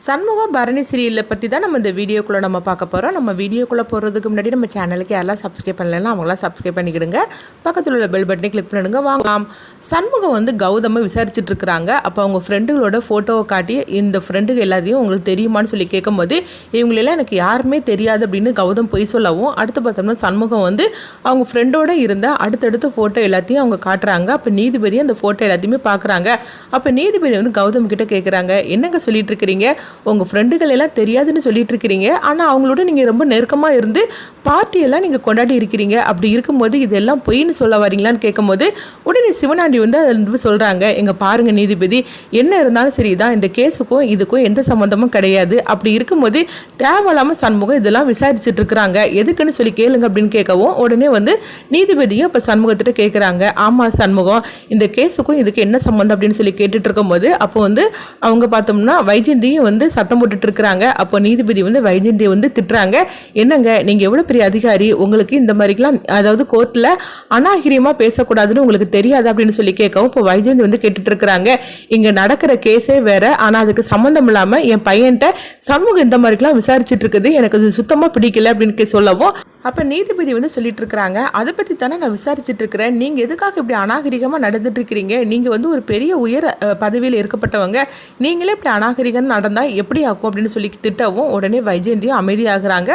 சண்முகம் பரணி சீரியலை பற்றி தான் நம்ம இந்த வீடியோக்குள்ளே நம்ம பார்க்க போகிறோம். நம்ம வீடியோக்குள்ளே போகிறதுக்கு முன்னாடி நம்ம சேனலுக்கு யாரெல்லாம் சப்ஸ்கிரைப் பண்ணலாம் அவங்களாம் சப்ஸ்கிரைப் பண்ணிக்கிடுங்க. பக்கத்தில் உள்ள பெல் பட்டனை கிளிக் பண்ணிடுங்க. வாங்கலாம். சண்முகம் வந்து கௌதமை விசாரிச்சுட்டு இருக்கிறாங்க. அப்போ அவங்க ஃப்ரெண்டுகளோட ஃபோட்டோவை காட்டி இந்த ஃப்ரெண்டுகள் எல்லாத்தையும் உங்களுக்கு தெரியுமான்னு சொல்லி கேட்கும்போது இவங்களெல்லாம் எனக்கு யாருமே தெரியாது அப்படின்னு கௌதம் பொய் சொல்லவும், அடுத்து பார்த்தோம்னா சண்முகம் வந்து அவங்க ஃப்ரெண்டோடு இருந்த அடுத்தடுத்த ஃபோட்டோ எல்லாத்தையும் அவங்க காட்டுறாங்க. அப்போ நீதிபதி அந்த ஃபோட்டோ எல்லாத்தையுமே பார்க்குறாங்க. அப்போ நீதிபதி வந்து கௌதம் கிட்ட கேட்குறாங்க, என்னங்க சொல்லிட்டு இருக்கிறீங்க, உங்கள் ஃப்ரெண்டுகள் எல்லாம் தெரியாதுன்னு சொல்லிட்டு இருக்கிறீங்க, ஆனால் அவங்களோட நீங்கள் ரொம்ப நெருக்கமாக இருந்து பார்ட்டியெல்லாம் நீங்கள் கொண்டாடி இருக்கிறீங்க, அப்படி இருக்கும்போது இதெல்லாம் பொய்ன்னு சொல்ல வரீங்களான்னு கேட்கும்போது உடனே சிவனாண்டி வந்து அதை சொல்கிறாங்க, எங்கள் பாருங்கள் நீதிபதி, என்ன இருந்தாலும் சரி தான், இந்த கேஸுக்கும் இதுக்கும் எந்த சம்மந்தமும் கிடையாது, அப்படி இருக்கும்போது தேவையில்லாமல் சண்முகம் இதெல்லாம் விசாரிச்சுட்டு இருக்கிறாங்க, எதுக்குன்னு சொல்லி கேளுங்க அப்படின்னு கேட்கவும் உடனே வந்து நீதிபதியும் இப்போ சண்முகத்திட்ட கேட்குறாங்க, ஆமாம் சண்முகம், இந்த கேஸுக்கும் இதுக்கு என்ன சம்மந்தம் அப்படின்னு சொல்லி கேட்டுட்டு இருக்கும்போது அப்போ வந்து அவங்க பார்த்தோம்னா வைஜெயந்தியும் வந்து சத்தம் போட்டுட்டு இருக்கிறாங்க. அப்போ நீதிபதி வந்து வைஜெயந்தியை வந்து திட்டுறாங்க, என்னங்க நீங்கள் எவ்வளோ பெரிய அதிகாரி, உங்களுக்கு இந்த மாதிரிலாம் அதாவது கோர்ட்டில் அநாகரிகமாக பேசக்கூடாதுன்னு உங்களுக்கு தெரியாது அப்படின்னு சொல்லி கேட்கவும் இப்போ வைஜெயந்தி வந்து கேட்டுட்டு இருக்கிறாங்க, இங்கே நடக்கிற கேஸே வேற, ஆனால் அதுக்கு சம்மந்தம் இல்லாமல் என் பையன்கிட்ட சண்முகம் இந்த மாதிரிலாம் விசாரிச்சுட்டு இருக்குது, எனக்கு அது சுத்தமாக பிடிக்கல அப்படின்னு சொல்லவும் அப்போ நீதிபதி வந்து சொல்லிட்டு இருக்கிறாங்க, அதை பற்றி தானே நான் விசாரிச்சுட்டு இருக்கிறேன், நீங்கள் எதுக்காக இப்படி அநாகரிகமாக நடந்துட்டு இருக்கிறீங்க, நீங்கள் வந்து ஒரு பெரிய உயர் பதவியில் இருக்கப்பட்டவங்க, நீங்களே இப்படி அநாகரிகம் நடந்தால் எப்படி ஆகும் அப்படின்னு சொல்லி திட்டவும் உடனே வைஜெயந்தியும் அமைதியாகிறாங்க.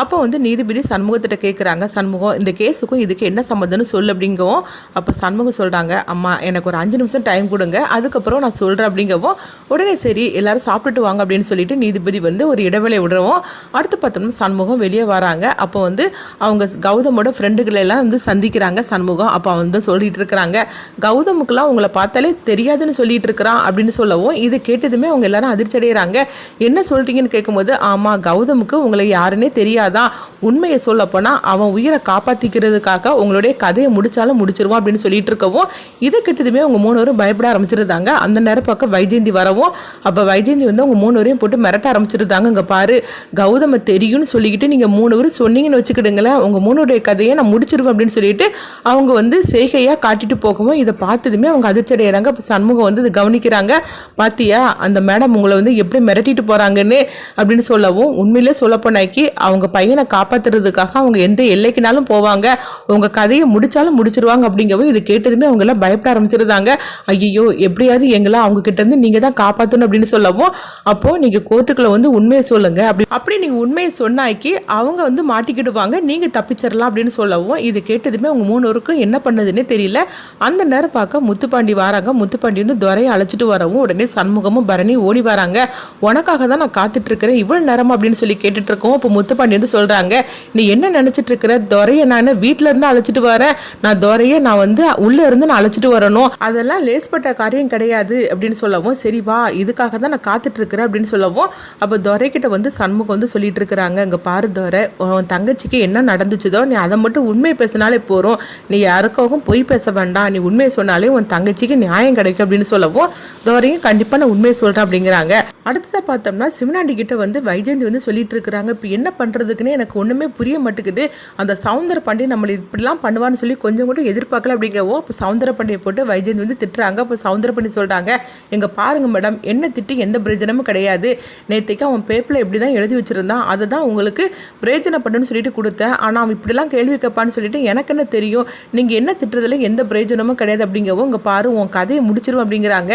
அப்போ வந்து நீதிபதி சண்முகத்திட்ட கேட்குறாங்க, சண்முகம் இந்த கேஸுக்கும் இதுக்கு என்ன சம்மந்தம்னு சொல்லு அப்படிங்கவும் அப்போ சண்முகம் சொல்கிறாங்க, அம்மா எனக்கு ஒரு 5 நிமிஷம் டைம் கொடுங்க, அதுக்கப்புறம் நான் சொல்கிறேன் அப்படிங்கவும் உடனே சரி எல்லாரும் சாப்பிட்டுட்டு வாங்க அப்படின்னு சொல்லிட்டு நீதிபதி வந்து ஒரு இடைவேளை விடுறவும் அடுத்து பார்த்தோம்னா சண்முகம் வெளியே வராங்க. அப்போ வந்து அவங்க கௌதமோட ஃப்ரெண்டுகளை எல்லாம் வந்து சந்திக்கிறாங்க சண்முகம். அப்போ வந்து சொல்லிட்டு இருக்கிறாங்க, கௌதமுக்கெல்லாம் உங்களை பார்த்தாலே தெரியாதுன்னு சொல்லிட்டு இருக்கிறான் அப்படின்னு சொல்லவும் இதை கேட்டதுமே அவங்க எல்லாரும் அதிர்ச்சி அடைகிறாங்க. என்ன சொல்றீங்கன்னு கேட்கும்போது, ஆமாம் கௌதமுக்கு உங்களை யாருன்னே தெரியாதான், உண்மையை சொல்ல போனால் அவன் உயிரை காப்பாற்றிக்கிறதுக்காக உங்களுடைய கதையை முடிச்சாலும் முடிச்சிருவான் அப்படின்னு சொல்லிட்டு இருக்கவும் இதை கேட்டதுமே அவங்க 3 பேரும் பயப்பட ஆரம்பிச்சிருந்தாங்க. அந்த நேரம் பக்கம் வைஜெயந்தி வரவும் அப்போ வைஜெயந்தி வந்து அவங்க 3 பேரையும் போட்டு மிரட்ட ஆரம்பிச்சிருந்தாங்க, இங்கே பாரு கௌதம தெரியும்னு சொல்லிக்கிட்டு நீங்கள் 3 பேரும் சொன்னீங்கன்னு வச்சுக்கிடுங்களேன், உங்கள் 3 பேருடைய கதையை நான் முடிச்சிருவேன் அப்படின்னு சொல்லிட்டு அவங்க வந்து செய்கையாக காட்டிட்டு போகவும் இதை பார்த்ததுமே அவங்க அதிர்ச்சி அடைகிறாங்க. இப்போ சண்முகம் வந்து இதை கவனிக்கிறாங்க, பாத்தியா அந்த மேடம் உங்களை வந்து எப்படி மிரட்டிட்டு போகிறாங்கன்னு அப்படின்னு சொல்லவும் உண்மையிலே சொல்லப்போனாக்கி அவங்க பையனை காப்பாற்றுறதுக்காக அவங்க எந்த எல்லைக்குனாலும் போவாங்க, உங்கள் கதையை முடிச்சாலும் முடிச்சிருவாங்க அப்படிங்கவும் இது கேட்டதுமே அவங்க எல்லாம் பயப்பட ஆரம்பிச்சிருந்தாங்க. ஐயோ எப்படியாவது எங்களாம் அவங்க கிட்ட இருந்து நீங்கள் தான் காப்பாற்றணும் அப்படின்னு சொல்லவும் அப்போது நீங்கள் கோர்ட்டுக்குள்ள வந்து உண்மையை சொல்லுங்க, அப்படி நீங்கள் உண்மையை சொன்னாக்கி அவங்க வந்து மாட்டிக்கிடுவாங்க, நீங்கள் தப்பிச்சிடலாம் அப்படின்னு சொல்லவும் இது கேட்டதுமே அவங்க 3 பேருக்கும் என்ன பண்ணதுன்னே தெரியல. அந்த நேரம் பார்க்க முத்துப்பாண்டி வராங்க. முத்துப்பாண்டி வந்து துரையை அழைச்சிட்டு வரவும் உடனே சண்முகமும் பரணி ஓடி வராங்க. உனக்காக தான் நான் காத்துட்டு இருக்கிறேன் இவ்வளோ நேரம் அப்படின்னு சொல்லி கேட்டுட்டு இருக்கோம். இப்போ முத்துப்பாண்டி வந்து சொல்கிறாங்க, நீ என்ன நினச்சிட்டு இருக்கிற, துரையை நான் வீட்டில் இருந்து அழைச்சிட்டு வரேன், நான் துரையை நான் வந்து உள்ளே இருந்து நான் அழைச்சிட்டு வரணும், அதெல்லாம் லேஸ்பட்ட காரியம் கிடையாது அப்படின்னு சொல்லவும் சரி வா இதுக்காக தான் நான் காத்துட்டு இருக்கிறேன் அப்படின்னு சொல்லவும் அப்போ துரைக்கிட்ட வந்து சண்முகம் வந்து சொல்லிட்டு இருக்கிறாங்க, இங்கே பாரு துரை, உன் தங்கச்சிக்கு என்ன நடந்துச்சுதோ நீ அதை மட்டும் உண்மையை பேசினாலே போகிறோம், நீ யாருக்காகவும் பொய் பேச வேண்டாம், நீ உண்மையை சொன்னாலே உன் தங்கச்சிக்கு நியாயம் கிடைக்கும் அப்படின்னு சொல்லவும் துரையும் கண்டிப்பாக நான் உண்மையை சொல்கிறேன் அப்படிங்கிறாங்க. அடுத்ததாக பார்த்தோம்னா சிவனாண்டி கிட்ட வந்து வைஜெயந்தி வந்து சொல்லிட்டு இருக்கிறாங்க, இப்போ என்ன பண்ணுறதுக்குன்னு எனக்கு ஒன்றுமே புரிய மாட்டேங்குது, அந்த சவுந்தர பாண்டியை நம்மளை இப்படிலாம் பண்ணுவான்னு சொல்லி கொஞ்சம் கூட எதிர்பார்க்கல அப்படிங்கவும் இப்போ சவுந்தர பாண்டியை போட்டு வைஜெயந்தி வந்து திட்டுறாங்க. இப்போ சவுந்தர பாண்டி சொல்கிறாங்க, எங்கள் பாருங்க மேடம், என்ன திட்டி எந்த பிரயோஜனமும் கிடையாது, நேற்றுக்கு அவன் பேப்பில் எப்படி தான் எழுதி வச்சுருந்தான், அதை தான் உங்களுக்கு பிரயோஜனப்படணும்னு சொல்லிட்டு கொடுத்தேன், ஆனால் அவன் இப்படிலாம் கேள்வி கேட்பான்னு சொல்லிட்டு எனக்கு என்ன தெரியும், நீங்கள் என்ன திட்டுறதுல எந்த பிரயோஜனமும் கிடையாது அப்படிங்கவும் இங்கே பாரு உன் கதையை முடிச்சிருவோம் அப்படிங்கிறாங்க.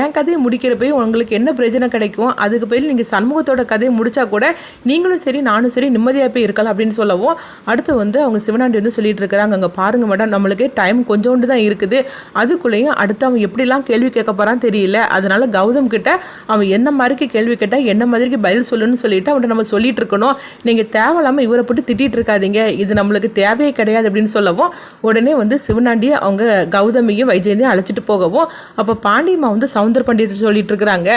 என் கதையை முடிக்கிற போய் உங்களுக்கு என்ன பிரயோஜனம் கிடைக்கும், அதுக்கு போய் நீங்கள் சண்முகத்தோட கதையை முடிச்சா கூட நீங்களும் சரி நானும் சரி நிம்மதியாக போய் இருக்கலாம் அப்படின்னு சொல்லவும் அடுத்து வந்து அவங்க சிவனாண்டி வந்து சொல்லிட்டு இருக்கிறாங்க, அங்கே பாருங்க மேடம், நம்மளுக்கு டைம் கொஞ்சோண்டு தான் இருக்குது, அதுக்குள்ளேயும் அடுத்து அவன் எப்படிலாம் கேள்வி கேட்க போகிறான்னு தெரியல, அதனால கௌதம் கிட்ட அவன் என்ன மாதிரிக்கு கேள்வி கேட்டால் என்ன மாதிரிக்கு பதில் சொல்லணும்னு சொல்லிட்டு அவன்கிட்ட நம்ம சொல்லிட்டு இருக்கணும், நீங்கள் தேவையில்லாமல் இவரை போட்டு திட்டிகிட்டு இருக்காதீங்க, இது நம்மளுக்கு தேவையே கிடையாது அப்படின்னு சொல்லவும் உடனே வந்து சிவனாண்டியை அவங்க கௌதமியும் வைஜெயந்தியும் அழைச்சிட்டு போகவும் அப்போ பாண்டியம்மா வந்து சவுந்தர பாண்டியத்தை சொல்லிட்டு இருக்கிறாங்க,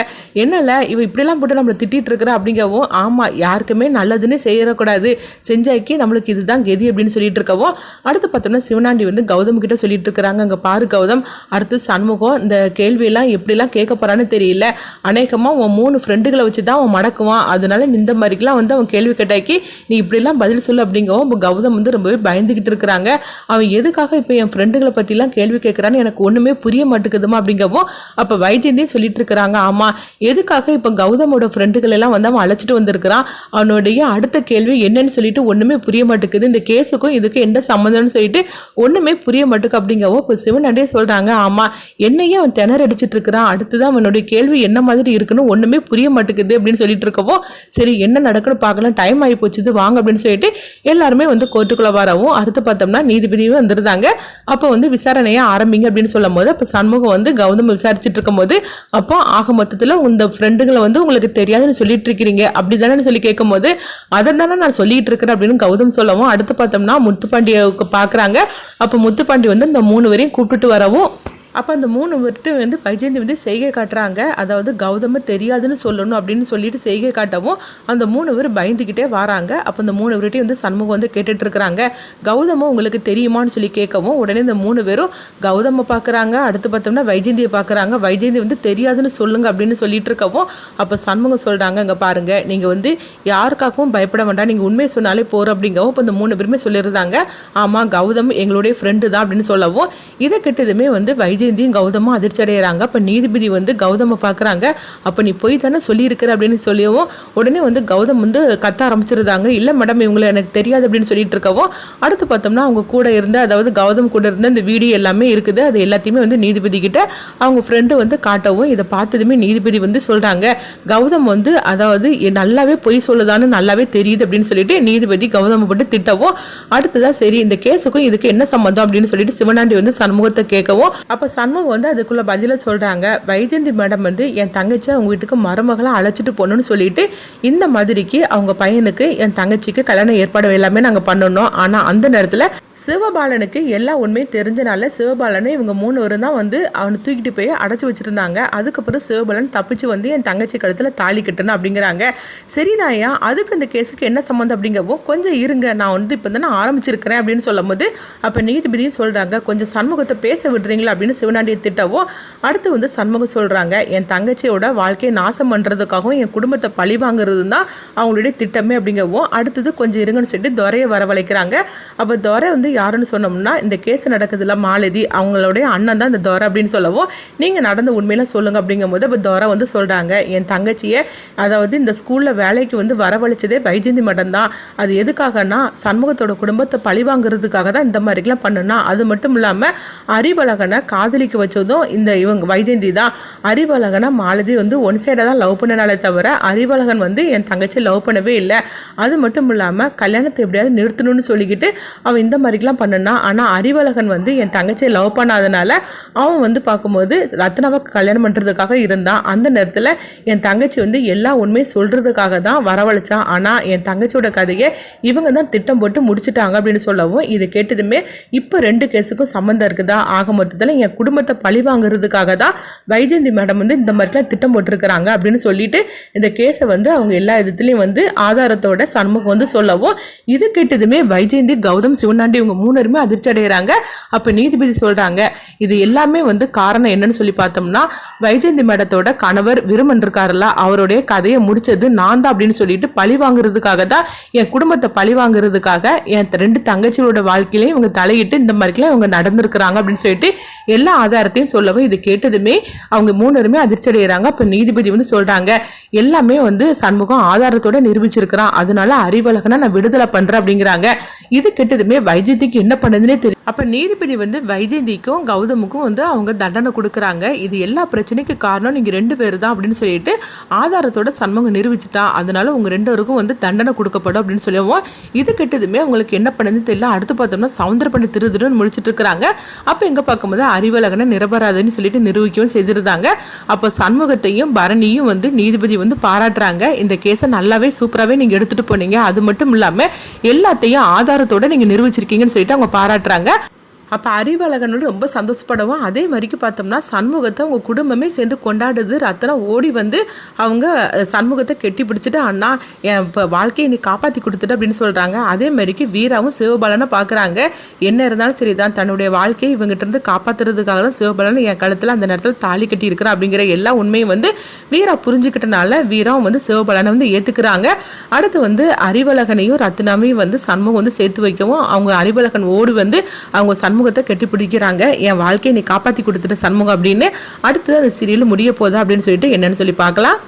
என்னல இவன் இப்படிலாம் போட்டு நம்மளை திட்டிகிட்டு இருக்கிறா அப்படிங்கவும், ஆமாம் யாருக்குமே நல்லதுன்னு செய்யக்கூடாது, செஞ்சாக்கி நம்மளுக்கு இதுதான் கெதி அப்படின்னு சொல்லிட்டு இருக்கவும் அடுத்து பார்த்தோம்னா சிவனாண்டி வந்து கௌதம் கிட்ட சொல்லிட்டு இருக்கிறாங்க. அங்கே பாரு கௌதம், அடுத்து சண்முகம் இந்த கேள்வியெல்லாம் எப்படிலாம் கேட்க போறான்னு தெரியல, அநேகமாக உன் 3 ஃப்ரெண்டுகளை வச்சு தான் அவன் மடக்குவான், அதனால இந்த மாதிரிலாம் வந்து அவன் கேள்வி கேட்டாக்கி நீ இப்படிலாம் பதில் சொல்லு அப்படிங்கவும் இப்போ கௌதம் வந்து ரொம்பவே பயந்துகிட்டு இருக்கிறாங்க. அவன் எதுக்காக இப்போ என் ஃப்ரெண்டுகளை பற்றிலாம் கேள்வி கேட்குறான்னு எனக்கு ஒன்றுமே புரிய மாட்டேங்குதுமா அப்படிங்கவும் அப்போ வைஜெயந்தியே சொல்லிட்டு இருக்கிறாங்க. ஆமாம், எதுக்காக இப்போ கௌதமோட ஃப்ரெண்டுகள் எல்லாம் வந்து அவன் அழைச்சிட்டு வந்திருக்கிறான், அவனுடைய அடுத்த கேள்வி என்னன்னு சொல்லிட்டு ஒன்றுமே புரிய மாட்டேங்குது, இந்த கேஸுக்கும் இதுக்கு எந்த சம்மந்தம்னு சொல்லிட்டு ஒன்றுமே புரிய மாட்டேக்கு அப்படிங்கவும் இப்போ சிவனாண்டியே சொல்கிறாங்க. ஆமாம், என்னையே அவன் திணற அடிச்சிட்டு இருக்கிறான், அடுத்துதான் அவனுடைய கேள்வி என்ன மாதிரி இருக்குன்னு ஒன்றுமே புரிய மாட்டேங்குது அப்படின்னு சொல்லிட்டு இருக்கவோ சரி என்ன நடக்குன்னு பார்க்கலாம், டைம் ஆகி போச்சுது வாங்க அப்படின்னு சொல்லிட்டு எல்லாருமே வந்து கோர்ட்டுக்குள்ள வரவும் அடுத்து பார்த்தோம்னா நீதிபதியும் வந்துருந்தாங்க. அப்போ வந்து விசாரணையை ஆரம்பிங்க அப்படின்னு சொல்லும் போது அப்போ சண்முகம் வந்து கௌதம் விசாரிச்சுட்டு இருக்கும் போது அப்போ ஆக மொத்தத்தில் இந்த ஃப்ரெண்டுகளை வந்து உங்களுக்கு தெரியாதுன்னு சொல்லிட்டு இருக்கிறீங்க அப்படிதானே சொல்லி கேட்கும் போது அதை தானே நான் சொல்லிட்டு இருக்கிறேன் அப்படின்னு கௌதம் சொல்லவும் அடுத்து பார்த்தோம்னா முத்துப்பாண்டியவுக்கு பார்க்குறாங்க. அப்போ முத்துப்பாண்டி வந்து இந்த 3 பேரையும் கூப்பிட்டுட்டு வரவும் அப்போ அந்த 3 பேர்ட்டு வந்து வைஜெயந்தி வந்து செய்கை காட்டுறாங்க. அதாவது கௌதம தெரியாதுன்னு சொல்லணும் அப்படின்னு சொல்லிட்டு செய்கை காட்டவும் அந்த 3 பேர் பயந்துக்கிட்டே வராங்க. அப்போ அந்த 3 பேர்ட்டையும் வந்து சண்முகம் வந்து கேட்டுட்டு இருக்கிறாங்க. கௌதம உங்களுக்கு தெரியுமான்னு சொல்லி கேட்கவும் உடனே இந்த 3 பேரும் கௌதம பார்க்குறாங்க. அடுத்து பார்த்தோம்னா வைஜெயந்தியை பார்க்குறாங்க. வைஜெயந்தி வந்து தெரியாதுன்னு சொல்லுங்க அப்படின்னு சொல்லிட்டு இருக்கவும் அப்போ சண்முகம் சொல்கிறாங்க, இங்கே பாருங்க, நீங்கள் வந்து யாருக்காகவும் பயப்பட வேண்டாம், நீங்கள் உண்மையை சொன்னாலே போகிறோம் அப்படிங்கவும் இப்போ இந்த 3 பேருமே சொல்லியிருந்தாங்க. ஆமாம், கௌதம் எங்களுடைய ஃப்ரெண்டு தான் அப்படின்னு சொல்லவும் இதை கிட்டதுமே வந்து வைஜெயந்தியும் கௌதமும் அதிர்ச்சி அடைகிறாங்க. அப்போ நீதிபதி வந்து கௌதமை பார்க்குறாங்க. அப்போ நீ போய் தானே சொல்லியிருக்கிற அப்படின்னு சொல்லவும் உடனே வந்து கௌதம் வந்து கத்த ஆரம்பிச்சிருந்தாங்க. இல்லை மேடம், இவங்களை எனக்கு தெரியாது அப்படின்னு சொல்லிட்டு இருக்கவும் அடுத்து பார்த்தோம்னா அவங்க கூட இருந்த, அதாவது கௌதம் கூட இருந்த இந்த வீடியோ எல்லாமே இருக்குது, அது எல்லாத்தையுமே வந்து நீதிபதி கிட்ட அவங்க ஃப்ரெண்டு வந்து காட்டவும் இதை பார்த்ததுமே நீதிபதி வந்து சொல்கிறாங்க, கௌதம் வந்து அதாவது நல்லாவே பொய் சொல்லுதான்னு நல்லாவே தெரியுது அப்படின்னு சொல்லிட்டு நீதிபதி கௌதமை போட்டு திட்டவும் அடுத்ததான் சரி இந்த கேஸுக்கும் இதுக்கு என்ன சம்மந்தம் அப்படின்னு சொல்லிட்டு சிவனாண்டி வந்து சண்முகத்தை கேட்கவும் அப்போ சண்முகம் வந்து அதுக்குள்ள பதில சொல்கிறாங்க, வைஜெயந்தி மேடம் வந்து என் தங்கச்சி அவங்க வீட்டுக்கு மருமகளை அழைச்சிட்டு போகணும்னு சொல்லிட்டு இந்த மாதிரிக்கு அவங்க பையனுக்கு என் தங்கச்சிக்கு கல்யாணம் ஏற்பாடு எல்லாமே நாங்கள் பண்ணணும். ஆனால் அந்த நேரத்தில் சிவபாலனுக்கு எல்லா உண்மையும் தெரிஞ்சனால சிவபாலனை இவங்க 3 பேரும் தான் வந்து அவனை தூக்கிட்டு போய் அடைச்சி வச்சுருந்தாங்க. அதுக்கப்புறம் சிவபாலன் தப்பிச்சு வந்து என் தங்கச்சி கழுத்தில் தாலி கட்டணும் அப்படிங்கிறாங்க. சரிதாயா, அதுக்கு இந்த கேஸுக்கு என்ன சம்மந்தம் அப்படிங்கவும் கொஞ்சம் இருங்க, நான் வந்து இப்போ தானே ஆரம்பிச்சிருக்கிறேன் அப்படின்னு சொல்லும் போது அப்போ நீதிபதியும் சொல்கிறாங்க, கொஞ்சம் சண்முகத்தை பேச விடுறீங்களா அப்படின்னு சிவனாண்டியை திட்டவும் அடுத்து வந்து சண்முகம் சொல்கிறாங்க, என் தங்கச்சியோட வாழ்க்கையை நாசம் பண்ணுறதுக்காகவும் என் குடும்பத்தை பழி வாங்குறது தான் அவங்களுடைய திட்டமே அப்படிங்கவும் அடுத்தது கொஞ்சம் இருங்கன்னு சொல்லிட்டு துரையை வரவழைக்கிறாங்க. அப்போ துரை வந்து யாருன்னு சொன்னோம்னா இந்த கேஸ் நடக்குதுல மாலதி அவங்களுடைய அண்ணன் தான் இந்த துரை அப்படின்னு சொல்லவும் நீங்கள் நடந்த உண்மையில சொல்லுங்க அப்படிங்கும் போது அப்போ துரை வந்து சொல்கிறாங்க, என் தங்கச்சியை அதாவது இந்த ஸ்கூலில் வேலைக்கு வந்து வரவழைச்சதே வைஜெயந்தி மேடம் தான், அது எதுக்காகனா சண்முகத்தோட குடும்பத்தை பழி வாங்குறதுக்காக தான் இந்த மாதிரிலாம் பண்ணுனா, அது மட்டும் இல்லாமல் அறிவழகனை காதலிக்க வச்சதும் இந்த இவங்க வைஜெயந்தி தான், அறிவழகனை மாலதி வந்து ஒன் சைடாக தான் லவ் பண்ணனாலே தவிர அறிவழகன் வந்து என் தங்கச்சி லவ் பண்ணவே இல்லை, அது மட்டும் இல்லாமல் கல்யாணத்தை எப்படியாவது நிறுத்தணும்னு சொல்லிக்கிட்டு அவன் இந்த மாதிரி பண்ணனா, ஆனா அறிவழகன் வந்து என் தங்கச்சியை லவ் பண்ணாதனால அவன் வந்து பார்க்கும்போது ரத்னாவை கல்யாணம் பண்றதுக்காக இருந்தான். அந்த நேரத்தில் என் தங்கச்சி வந்து எல்லா உண்மையும் சொல்றதுக்காக தான் வரவழைச்சான். ஆனா என் தங்கச்சியோட கதையை இவங்க தான் திட்டம் போட்டு முடிச்சுட்டாங்க அப்படின்னு சொல்லவும் இது கேட்டதுமே இப்போ 2 கேஸுக்கும் சம்மந்தம் இருக்குதா, ஆக மொத்தத்தில் என் குடும்பத்தை பழி வாங்குறதுக்காக தான் வைஜெயந்தி மேடம் வந்து இந்த மாதிரிலாம் திட்டம் போட்டிருக்கிறாங்க அப்படின்னு சொல்லிட்டு இந்த கேஸை வந்து அவங்க எல்லா விதத்துலையும் வந்து ஆதாரத்தோட சண்முகம் வந்து சொல்லவும் இது கேட்டதுமே வைஜெயந்தி கௌதம் சிவனாண்டி இவங்க 3 பேருமே அதிர்ச்சி அடைகிறாங்க. அப்போ நீதிபதி சொல்கிறாங்க, இது எல்லாமே வந்து காரணம் என்னன்னு சொல்லி பார்த்தோம்னா வைஜெயந்தி மேடத்தோட கணவர் விருமன் இருக்காருல்ல, அவருடைய கதையை முடிச்சது நான் தான் அப்படின்னு சொல்லிட்டு பழி வாங்குறதுக்காக தான், என் குடும்பத்தை பழி வாங்குறதுக்காக என் 2 தங்கச்சியோட வாழ்க்கையிலையும் இவங்க தலையிட்டு இந்த மாதிரிலாம் இவங்க நடந்திருக்கிறாங்க அப்படின்னு சொல்லிட்டு எல்லா ஆதாரத்தையும் சொல்லவும் இது கேட்டதுமே அவங்க 3 பேருமே அதிர்ச்சி அடைகிறாங்க. அப்போ நீதிபதி வந்து சொல்கிறாங்க, எல்லாமே வந்து சண்முகம் ஆதாரத்தோட நிரூபிச்சிருக்கிறான், அதனால அறிவழகனை நான் விடுதலை பண்றேன் அப்படிங்கிறாங்க. இது கேட்டதுமே வைஜெயந்திக்கு என்ன பண்ணதுன்னே தெரியும். அப்ப நீதிபதி வந்து வைஜெயந்திக்கும் கௌதமுக்கும் வந்து அவங்க தண்டனை கொடுக்குறாங்க. இது எல்லா பிரச்சனைக்கு காரணம் நீங்க 2 பேர் தான் அப்படின்னு சொல்லிட்டு ஆதாரத்தோட சண்முகம் நிரூபிச்சுட்டா, அதனால உங்க 2 பேருக்கும் வந்து தண்டனை கொடுக்கப்படும் அப்படின்னு சொல்லுவோம். இது கெட்டதுமே உங்களுக்கு என்ன பண்ணதுன்னு தெரியல. அடுத்து பார்த்தோம்னா சவுந்தரபாண்டி திருன்னு முடிச்சுட்டு இருக்கிறாங்க. அப்ப எங்க பார்க்கும்போது அறிவழகனை நிரபராதன்னு சொல்லிட்டு நிரூபிக்கவும் செய்திருந்தாங்க. அப்ப சண்முகத்தையும் பரணியும் வந்து நீதிபதி வந்து பாராட்டுறாங்க, இந்த கேஸை நல்லாவே சூப்பராகவே நீங்க எடுத்துட்டு போனீங்க, அது மட்டும் இல்லாம எல்லாத்தையும் ஆதாரத்தோட நீங்க நிரூபிச்சிருக்கீங்கன்னு சொல்லிட்டு அவங்க பாராட்டுறாங்க. அப்போ அறிவழகன் வந்து ரொம்ப சந்தோஷப்படவும் அதே மாதிரிக்கு பார்த்தோம்னா சண்முகத்தை அவங்க குடும்பமே சேர்ந்து கொண்டாடுது. ரத்னம் ஓடி வந்து அவங்க சண்முகத்தை கெட்டி பிடிச்சிட்டு அண்ணா என் இப்போ வாழ்க்கையை நீ காப்பாற்றி கொடுத்துட்டு அப்படின்னு சொல்கிறாங்க. அதே மாதிரிக்கு வீராவும் சிவபாலனை பார்க்குறாங்க. என்ன இருந்தாலும் சரி தான் தன்னுடைய வாழ்க்கையை இவங்ககிட்ட இருந்து காப்பாற்றுறதுக்காக தான் சிவபாலன் என் கழுத்தில் அந்த நேரத்தில் தாலி கட்டி இருக்கிறான் அப்படிங்கிற எல்லா உண்மையும் வந்து வீரா புரிஞ்சுக்கிட்டனால வீராவும் வந்து சிவபாலனை வந்து ஏற்றுக்கிறாங்க. அடுத்து வந்து அறிவழகனையும் ரத்னாவையும் வந்து சண்முகம் வந்து சேர்த்து வைக்கவும் அவங்க அறிவழகன் ஓடி வந்து அவங்க சண்முகத்தை கட்டி பிடிக்கிறாங்க. என் வாழ்க்கையை நீ காப்பாற்றி கொடுத்துட்ட சண்முகம் அப்படின்னு. அடுத்து அந்த சீரியல் முடிய போதா அப்படின்னு சொல்லிட்டு என்னன்னு சொல்லி பார்க்கலாம்.